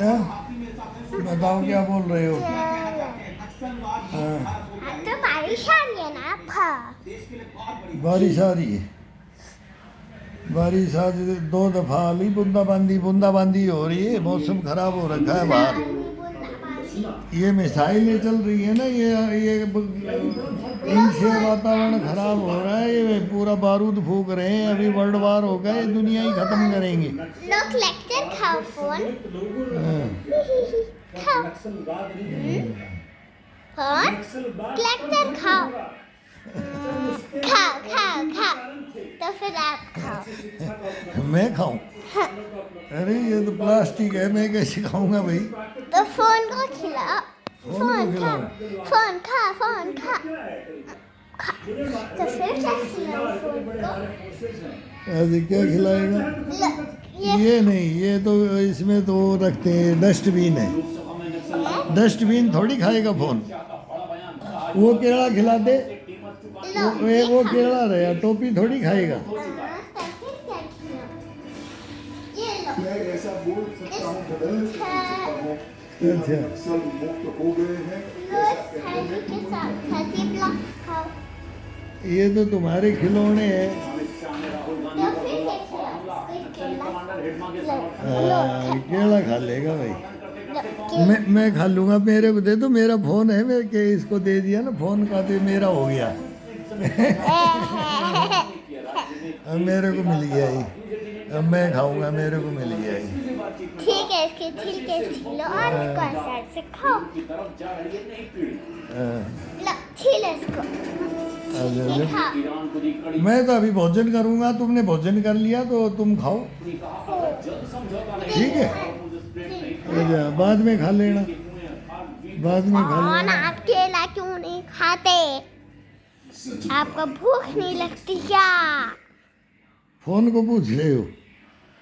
हैं? बताओ क्या बोल रहे हो? हाँ, तो बारिश आ रही है ना फा। बारिश आ रही है। बारिश आज 2 दफा ली, बूंदाबांदी हो रही है। मौसम खराब हो रखा है बाहर। ये मिसाइलें चल रही है ना, ये इनसे वातावरण खराब हो रहा है। ये पूरा बारूद फूक रहे हैं। अभी वर्ल्ड वार हो गए, दुनिया ही खत्म करेंगे। लोग लेक्चर खाओ फोन हाँ, खाओ फोन लेक्चर खाओ खाओ खाओ खाओ। तो फिर आप खाओ। मैं खाऊं? हाँ, अरे ये तो प्लास्टिक है, मैं कैसे खाऊंगा भाई? तो फोन को खिलाओ। फोन फोन को खा खिलाऊं? फोन खा फोन खा खा। तो फिर क्या खिलाओ फोन को? ऐसे क्या खिलाएगा? ये नहीं, ये तो इसमें तो रखते हैं, डस्टबिन है। डस्टबिन थोड़ी खाएगा फोन। वो केला खिला दे। वो केला रहे, टोपी थोड़ी खाएगा। मैं ऐसा बोल सकता हूँ बदल सकता हूँ कि हम अच्छा। नक्सल मुक्त हो गए हैं। ये तो तुम्हारे खिलौने हैं। हाँ, केला खा लेगा भाई। मैं खा लूंगा। मेरे को दे दो, मेरा फोन है। मैं के इसको दे दिया ना फोन का, तो मेरा हो गया। अब मेरे को मिल गया ही। अब मैं खाऊंगा, मेरे को मिल गया ही। ठीक है, इसके छिलके छीलो और इसको ऐसे ऐसे खाओ। हाँ, लो छीलो इसको। अच्छा, ये अच्छा। खाओ। मैं तो अभी भोजन करूंगा। तुमने भोजन कर लिया तो तुम खाओ, ठीक है? अच्छा, बाद में खा लेना, बाद में खा और लेना। आप केला क्यों नहीं खाते? आपको भूख नहीं लगती क्या? फोन को पूछ रहे हो?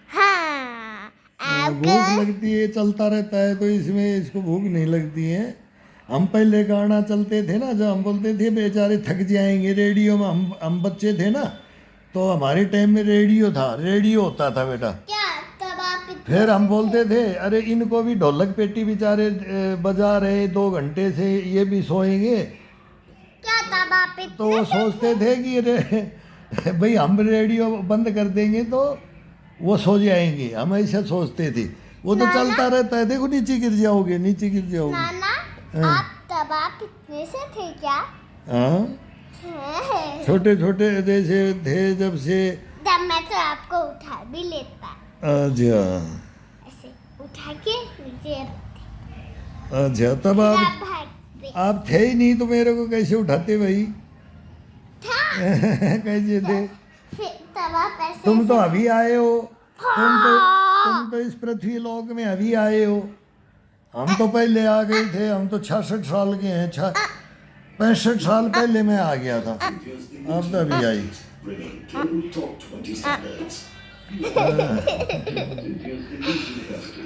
हाँ, भूख आपको लगती है, चलता रहता है तो इसमें इसको भूख नहीं लगती है। हम पहले गाना चलते थे ना, जब हम बोलते थे बेचारे थक जाएंगे रेडियो में। हम बच्चे थे ना, तो हमारे टाइम में रेडियो था, रेडियो होता था बेटा। क्या तब आप फिर हम बोलते थे अरे इनको भी ढोलक पेटी बेचारे बजा रहे 2 घंटे से, ये भी सोएंगे। क्या तब आप तो वो सोचते थे कि भाई हम रेडियो बंद कर देंगे तो वो सो जाएंगे। हम ऐसा सोचते थे। वो तो चलता रहता है। देखो नीचे गिर जाओगे, नीचे गिर जाओगे। नाना, हाँ। आप इतने से थे क्या? हाँ, हाँ। छोटे छोटे जैसे थे जब से। तब मैं तो आपको उठा भी लेता, अच्छा, ऐसे उठा के नीचे रखते। अच्छा। तब फिर आप आप भागते। आप थे ही नहीं तो मेरे को कैसे उठाते भाई? था। कैसे थे? फिर तब आप ऐसे तुम तो ऐसे- अभी आए हो। तुम तो इस पृथ्वी लोक में अभी आए हो। हम तो पहले आ गए थे। हम तो 66 साल के हैं। 65 साल पहले मैं आ गया था। अब तो अभी आई।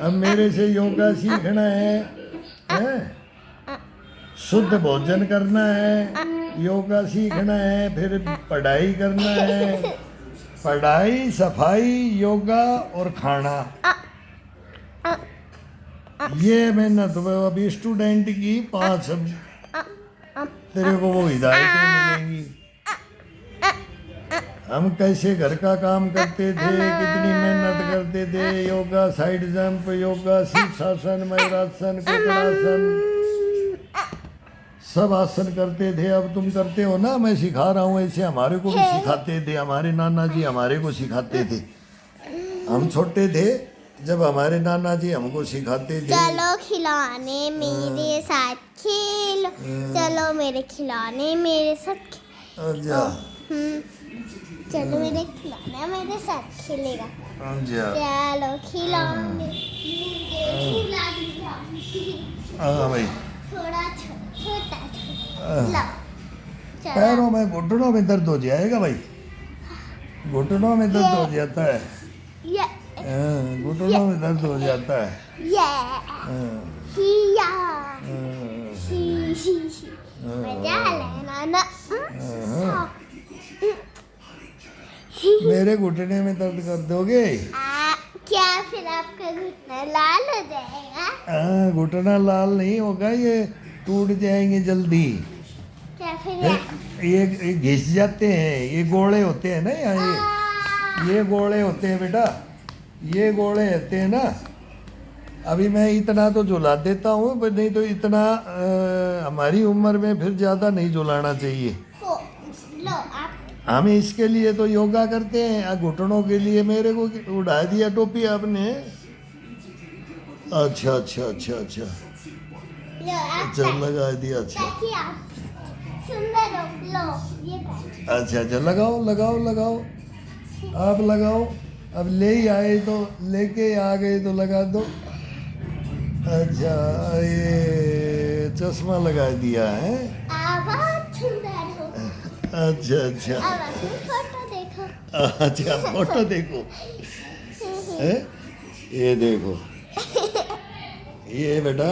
अब मेरे से योगा सीखना है, हैं? शुद्ध भोजन करना है, योगा सीखना है, फिर पढ़ाई करना है। पढ़ाई, सफाई, योगा और खाना, ये मेहनत अभी स्टूडेंट की 5। तेरे को वो हिदायतें मिलेंगी। हम कैसे घर का काम करते थे, कितनी मेहनत करते थे। योगा, साइड जंप, योगा, शीर्षासन, मयूरासन, कुक्कुड़ासन, सब आसन करते थे। अब तुम करते हो ना, मैं सिखा रहा हूँ। ऐसे हमारे को भी सिखाते थे। हमारे नाना जी हमारे को सिखाते थे। हम छोटे थे जब हमारे नाना जी हमको सिखाते थे। चलो खिलौने मेरे साथ खेलो। चलो मेरे खिलौने मेरे साथ अच्छा, चलो मेरे खिलौना मेरे साथ खेलेगा। अच्छा। चलो खिलौने खिला दिया। हाँ भाई। थोड़ा छोटा हाँ। लो। चलो पैरों में, घुटनों में दर्द हो जाएगा भाई। घुटनों में दर्द हो जाता है। ये हाँ, घुटनों में दर्द हो जाता है। ये हाँ, हिया हाँ, शी मजा लेना ना। हाँ। मेरे घुटने में दर्द कर दोगे? क्या फिर आपका घुटना लाल हो जाएगा? हाँ, घुटना लाल नहीं होगा, ये टूट जाएंगे जल्दी। क्या फिर ये घिस जाते हैं, ये गोले होते हैं ना यहाँ, ये गोले होते हैं बेटा, ये गोले होते हैं ना। अभी मैं इतना तो झुला देता हूँ, पर नहीं तो इतना हमारी उम्र में फिर ज़्यादा नहीं झुलाना चाहिए। लो आप हम इसके लिए तो योगा करते हैं, घुटनों के लिए मेरे को उड़ा दिया टोपी आपने। अच्छा अच्छा अच्छा अच्छा लो आप अच्छा, लगा दिया। अच्छा ताकि आप सुंदर हो। लो ये पहन। अच्छा अच्छा, लगाओ लगाओ लगाओ, आप लगाओ। अब ले ही आए तो, लेके आ गए तो लगा दो। अच्छा, ये चश्मा लगा दिया है। आप बहुत सुंदर हो। अच्छा अच्छा अब अपनी फोटो देखो। अच्छा, फोटो देखो है, ये देखो, ये बेटा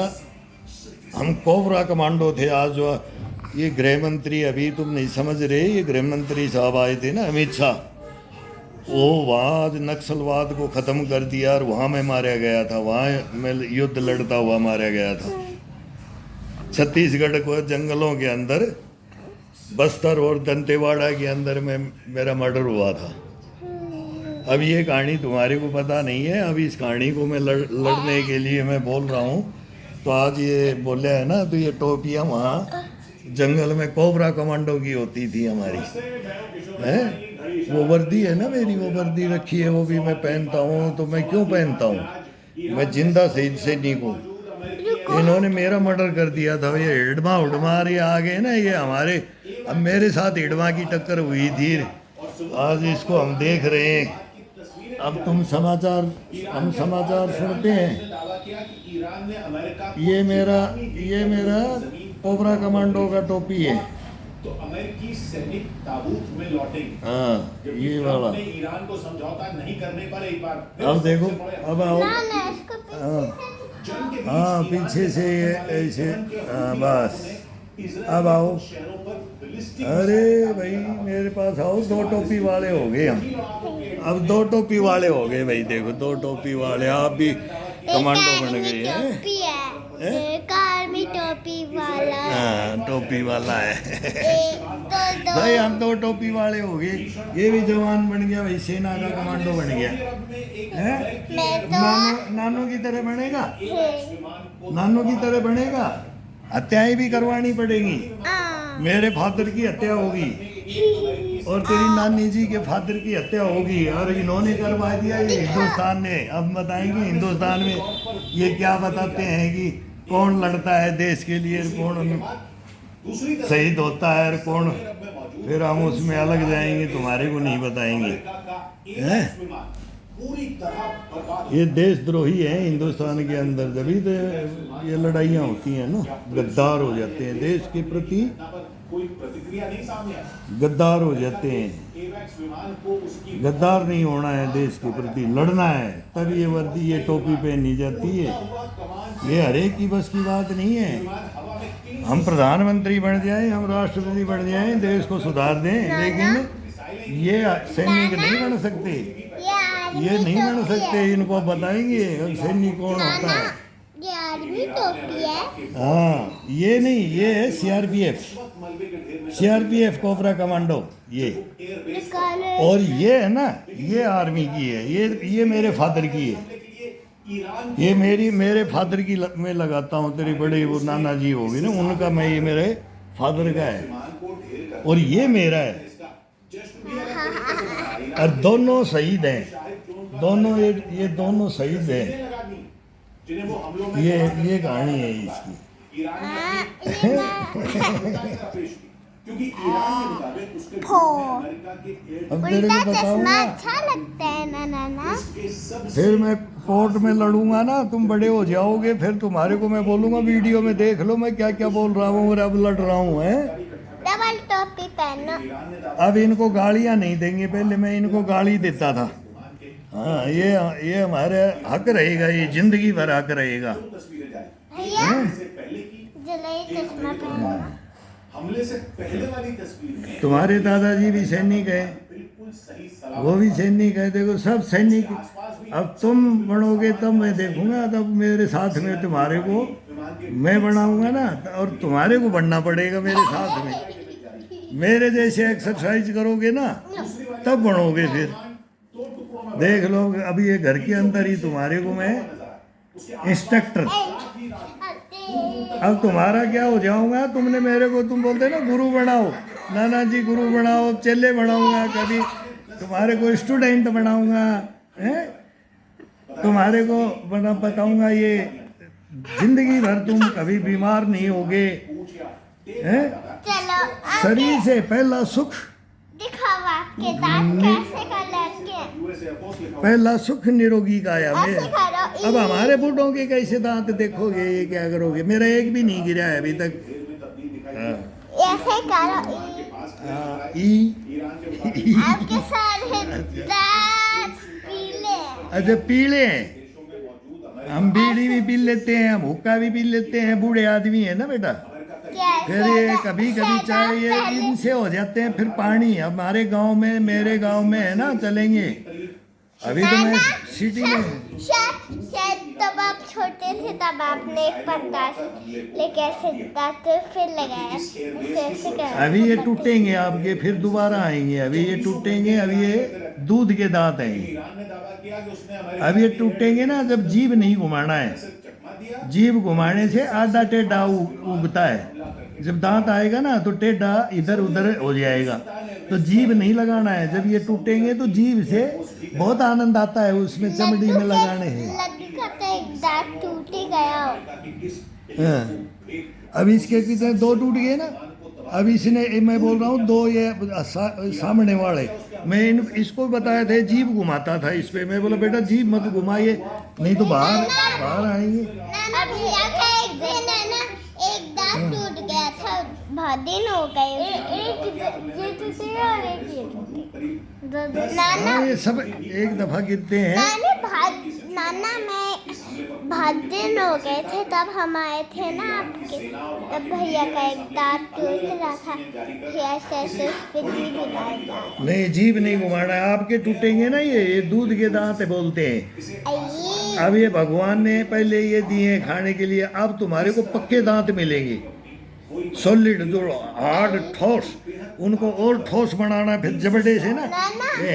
हम कोबरा कमांडो थे आज। जो ये गृह मंत्री, अभी तुम नहीं समझ रहे, ये गृह मंत्री साहब आए थे ना, अमित शाह, वो वहाँ आज नक्सलवाद को ख़त्म कर दिया और वहाँ मैं मारा गया था, वहाँ मैं युद्ध लड़ता हुआ मारा गया था। छत्तीसगढ़ को जंगलों के अंदर, बस्तर और दंतेवाड़ा के अंदर में मेरा मर्डर हुआ था। अब ये कहानी तुम्हारे को पता नहीं है, अब इस कहानी को मैं लड़ने के लिए मैं बोल रहा हूँ। तो आज ये बोले है ना, तो ये टोपियाँ वहाँ जंगल में कोबरा कमांडो की होती थी हमारी, है वो वर्दी है ना मेरी, वो वर्दी रखी है, वो भी मैं पहनता हूँ। तो मैं क्यों पहनता हूँ, मैं जिंदा सैनिक हूँ। इन्होंने मेरा मर्डर कर दिया था, ये हिडमा उडमा ये आ गए ना, ये हमारे, अब मेरे साथ हिडमा की टक्कर हुई थी, आज इसको हम देख रहे हैं। अब तुम समाचार, हम समाचार सुनते हैं। ये मेरा कोबरा कमांडो का टोपी है। तो अमेरिकी सैनिक ताबूत में लौटेंगे। हाँ, ये वाला। ईरान को समझौता नहीं करने पर एक बार अब देखो, अब आओ। ना ना इसको पीछे से हाँ, पीछे से ये ऐसे, हाँ बस, अब आओ। अरे भाई मेरे पास आओ, दो टोपी वाले हो गए हम, अब दो टोपी वाले हो गए भाई। देखो, दो टोपी वाले, आप भी कमांडो बन गए हैं। टोपी है, एक आर्मी टोपी वाला है। हाँ, टोपी वाला है तो दो भाई, हम दो टोपी वाले हो गए। ये भी जवान बन गया भाई, सेना का कमांडो बन गया है। मैं तो नानू की तरह बनेगा, है। नानू की तरह बनेगा। हत्याएं भी करवानी पड़ेगी, मेरे फादर की हत्या होगी और तेरी नानी जी के फादर की हत्या होगी, और इन्होंने करवा दिया ये हिंदुस्तान ने। अब बताएंगे हिंदुस्तान में ये क्या बताते हैं कि कौन लड़ता है देश के लिए, कौन शहीद होता है और कौन, फिर हम उसमें अलग जाएंगे, तुम्हारे को नहीं बताएंगे हैं? ये देशद्रोही है हिंदुस्तान के अंदर, जभी तो ये लड़ाइयाँ होती हैं ना, गद्दार हो जाते हैं देश के प्रति, कोई प्रतिक्रिया नहीं सामने आई। गद्दार हो जाते हैं। एवैक्स विमान को उसकी गद्दार नहीं होना है, देश के प्रति लड़ना है, तब ये वर्दी, ये टोपी पहनी जाती है। ये हर एक की बस की बात नहीं है। हवा में 3 हम प्रधानमंत्री बन जाएं, हम राष्ट्रपति बन जाएं, देश को सुधार दें, लेकिन ये सैनिक नहीं बन सकते, ये नहीं बन सकते। इनको बताएंगे सैनिक कौन होता है। ये आर्मी टोपी है। हाँ, ये नहीं, ये है सीआरपीएफ, सीआरपीएफ कोबरा कमांडो ये। निकालो। और ये है ना, ये आर्मी की है, ये मेरे फादर की है, ये मेरे फादर की मैं लगाता हूँ। तेरी बड़े वो नाना जी होगी ना, उनका, मैं, ये मेरे फादर का है और ये मेरा है। और दोनों शहीद हैं, दोनों, ये दोनों शहीद हैं। जिन्हें वो हमलों में ये कहानी है इसकी। क्योंकि ईरान के मुताबिक उसके अमेरिका के अब तेरे उल्टा को चश्मा बताऊंगा, अच्छा लगता है ना नाना। फिर मैं कोर्ट में लड़ूंगा ना, तुम बड़े हो जाओगे, फिर तुम्हारे को मैं बोलूंगा वीडियो में देख लो मैं क्या क्या बोल रहा हूँ और अब लड़ रहा हूँ, है। डबल टोपी पहनो। अब इनको गालियाँ नहीं देंगे, पहले मैं इनको गाली देता था। हाँ, ये हमारे हक रहेगा, ये जिंदगी भर हक रहेगा। भैया जलाई चश्मा पहनो। हमले से पहले वाली तस्वीर में तुम्हारे दादाजी भी सैनिक हैं, बिल्कुल सही सलाह वो भी सैनिक है। देखो सब सैनिक। अब तुम बनोगे तब मैं देखूंगा, तब मेरे साथ में तुम्हारे को मैं बनाऊंगा ना, और तुम्हारे को बनना पड़ेगा मेरे साथ में। मेरे जैसे एक्सरसाइज करोगे ना तब बनोगे फिर। देख लो अभी ये घर के अंदर ही तुम्हारे को मैं इंस्ट्रक्टर, अब तुम्हारा क्या हो जाऊंगा। तुमने मेरे को, तुम बोलते ना गुरु बनाओ, नाना जी गुरु बनाओ, चेले बनाऊंगा, कभी तुम्हारे को स्टूडेंट बनाऊंगा, हैं तुम्हारे को बताऊंगा ये जिंदगी भर तुम कभी बीमार नहीं होगे, हैं। चलो शरीर से पहला सुख, दिखाओ आपके दांत कैसे कलर के। पहला सुख निरोगी काया में। ऐसे करो। अब हमारे बूढ़ों के कैसे दांत देखोगे, ये क्या करोगे। मेरा एक भी नहीं गिरा है अभी तक। ऐसे करो। हाँ, ई आपके सारे दांत पीले। अच्छा पीले हैं। हम बीड़ी भी पी लेते हैं, हम हुक्का भी पी लेते हैं, बूढ़े आदमी है ना बेटा। फिर ये कभी कभी चाहे ये इनसे हो जाते हैं। फिर पानी हमारे गांव में, मेरे गांव में है ना, चलेंगे। अभी तो मैं सिटी में। शायद तब आप छोटे थे तब आपने एक पत्ता लेके ऐसे दांत फिर लगाया, ऐसे कर। अभी ये टूटेंगे आपके, फिर दोबारा आएंगे। अभी ये टूटेंगे, अभी ये दूध के दांत हैं। अब ये टूटेंगे ना जब जीभ नहीं घुमाना है। जीभ घुमाने से आधा टेढ़ा उगता है। जब दांत आएगा ना तो टेढ़ा इधर उधर हो जाएगा। तो जीभ नहीं लगाना है। जब ये टूटेंगे तो जीभ से बहुत आनंद आता है, उसमें चमड़ी में लगाने हैं। लड्डू का तो एक दांत टूट ही गया हो। हाँ। अब इसके कितने दो टूट गए ना। अब इसने, मैं बोल रहा हूँ दो, ये सामने वाले मैं इसको बताया था जीभ घुमाता था इस पे। मैं बोला बेटा जीभ मत घुमाइए, नहीं तो बाहर आएंगे। अभी एक दिन है ना, एक दांत टूट गया था, बहुत दिन हो गए। ये टूटे और एक ये टूटे। नाना हाँ, ये सब एक दफा गिरते हैं। नाना मैं बहुत दिन हो गए थे तब हम आए थे ना आपके, तब भैया का एक दांत टूट रहा था, ऐसे ऐसे उस पे जीभ हिलाएगा। नहीं जीभ नहीं घुमाना है। आपके टूटेंगे ना, ये दूध के दांत बोलते हैं। अब ये भगवान ने पहले ये दिए खाने के लिए, अब तुम्हारे को पक्के दांत मिलेंगे, सॉलिड, जो हार्ड ठोस। उनको और ठोस बनाना फिर जबड़े से ना। ये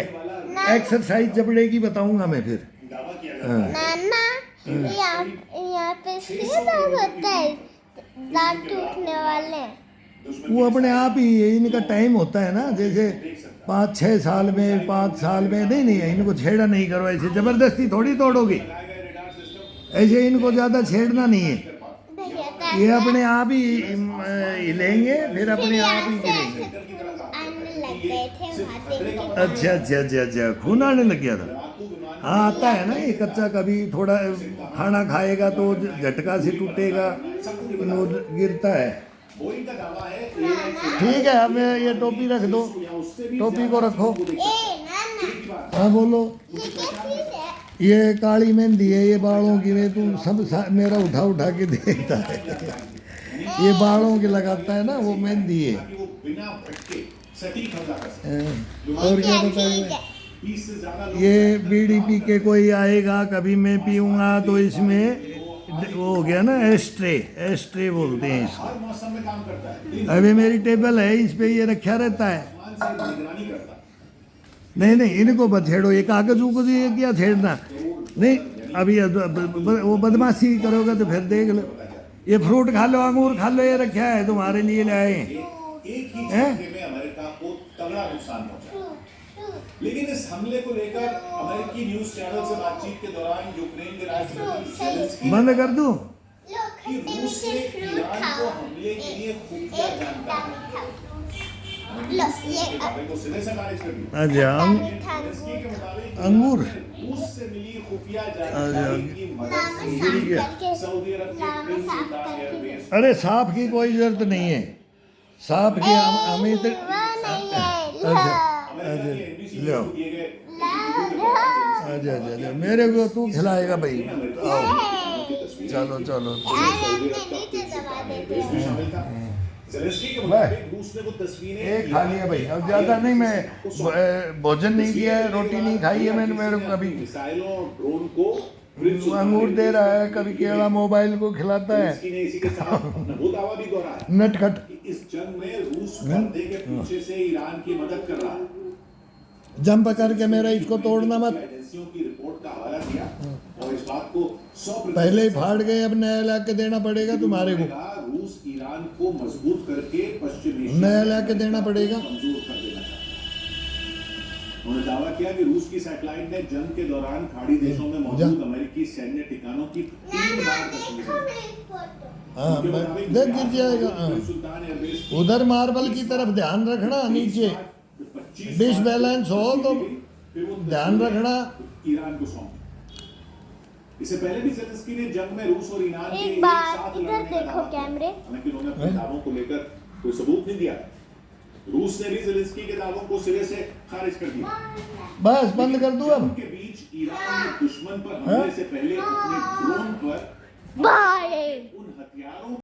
एक्सरसाइज जबड़े की बताऊंगा मैं फिर। नाना यहाँ पे इसलिए दांत होता है, दांत टूटने वाले। वो अपने आप ही, इनका टाइम होता है ना। जैसे 5-6 साल में, 5 साल में, नहीं इनको छेड़ा नहीं करो। ऐसे जबरदस्ती थोड़ी तोड़ोगे, ऐसे इनको ज़्यादा छेड़ना नहीं है। ये अपने आप ही हिलेंगे, फिर अपने आप ही गिरेंगे। अच्छा, खून आने लग गया था। हाँ आता है ना ये कच्चा, कभी थोड़ा खाना खाएगा तो झटका से टूटेगा, गिरता है। ठीक है, अब ये टोपी रख दो, टोपी को रखो। हाँ बोलो। ये काली मेहंदी है, ये बालों की। मैं तू सब मेरा उठा के देखता है। ये बालों के लगाता है ना, वो मेहंदी है। और क्या बताइए। ये बीड़ी पी के कोई आएगा, कभी मैं पीऊँगा तो इसमें वो हो गया ना, एस्ट्रे बोलते हैं इसको। अभी मेरी टेबल है, इस पे ये रखा रहता है। नहीं इनको मत छेड़ो, ये कागज उगज ये क्या छेड़ना नहीं। अभी वो बदमाशी करोगे तो फिर देख लो। ये फ्रूट खा लो, अंगूर खा लो, ये रखा है तुम्हारे लिए लाए हैं। लेकिन इस हमले को लेकर अमेरिकी न्यूज चैनल से बातचीत के दौरान यूक्रेन के राष्ट्रपति बंद कर दूं? कि रूस ने ईरान को हमले के लिए खुफिया जानकारी को सीधे से खारिज कर दिया। अच्छा, अंगूर रूस से मिली खुफिया जानकारी की मदद से सऊदी अरब के प्रिंस सुल्तान एयरबेस। अरे सांप की कोई जरूरत नहीं है। सांप की हमें तो लो। अच्छा, मेरे को तू खिलाएगा भाई। आओ चलो। ज़ेलेंस्की के मुताबिक रूस ने वो तस्वीरें एक खा लिया भाई, अब ज़्यादा नहीं। मैं भोजन नहीं किया है, रोटी नहीं खाई है मैंने। मेरे को कभी मिसाइलों और ड्रोन को अंगूर दे रहा है, कभी केला मोबाइल को खिलाता है। ज़ेलेंस्की ने इसी के साथ अपना वो दावा भी दोहराया नटखट। कि इस जंग में रूस पर्दे के पीछे से ईरान की मदद कर रहा है। जंप करके मेरा इसको तोड़ना मत। एजेंसियों की रिपोर्ट का हवाला दिया और इस बात को 100% पहले ही फाड़ गए, अब नया ला के देना पड़ेगा तुम्हारे को। रूस ईरान को मजबूत करके पश्चिमी एशिया नया में ला के देना पड़ेगा। कमजोर कर देना चाहता है। उन्होंने दावा किया कि रूस की सैटेलाइट ने जंग के दौरान खाड़ी देशों में मौजूद अमेरिकी सैन्य ठिकानों की 3 बार तस्वीरें ली। हाँ, देख गिर जाएगा। हाँ। सुल्तान एयरबेस उधर मार्बल की तरफ ध्यान रखना, नीचे 20 बैलेंस हो तो ध्यान रखना। ईरान को सौंप। इससे पहले भी ज़ेलेंस्की ने जंग में रूस और ईरान के एक बार साथ इधर लड़ने का देखो दावा किया। कैमरे। हालांकि उन्होंने अपने दावों को लेकर कोई सबूत नहीं दिया। रूस ने भी ज़ेलेंस्की के दावों को सिरे से खारिज कर दिया। बस बंद कर दूं अब। जंग के बीच ईरान ने दुश्मन पर हमले से पहले अपने ड्रोन पर बाय उन हथियारों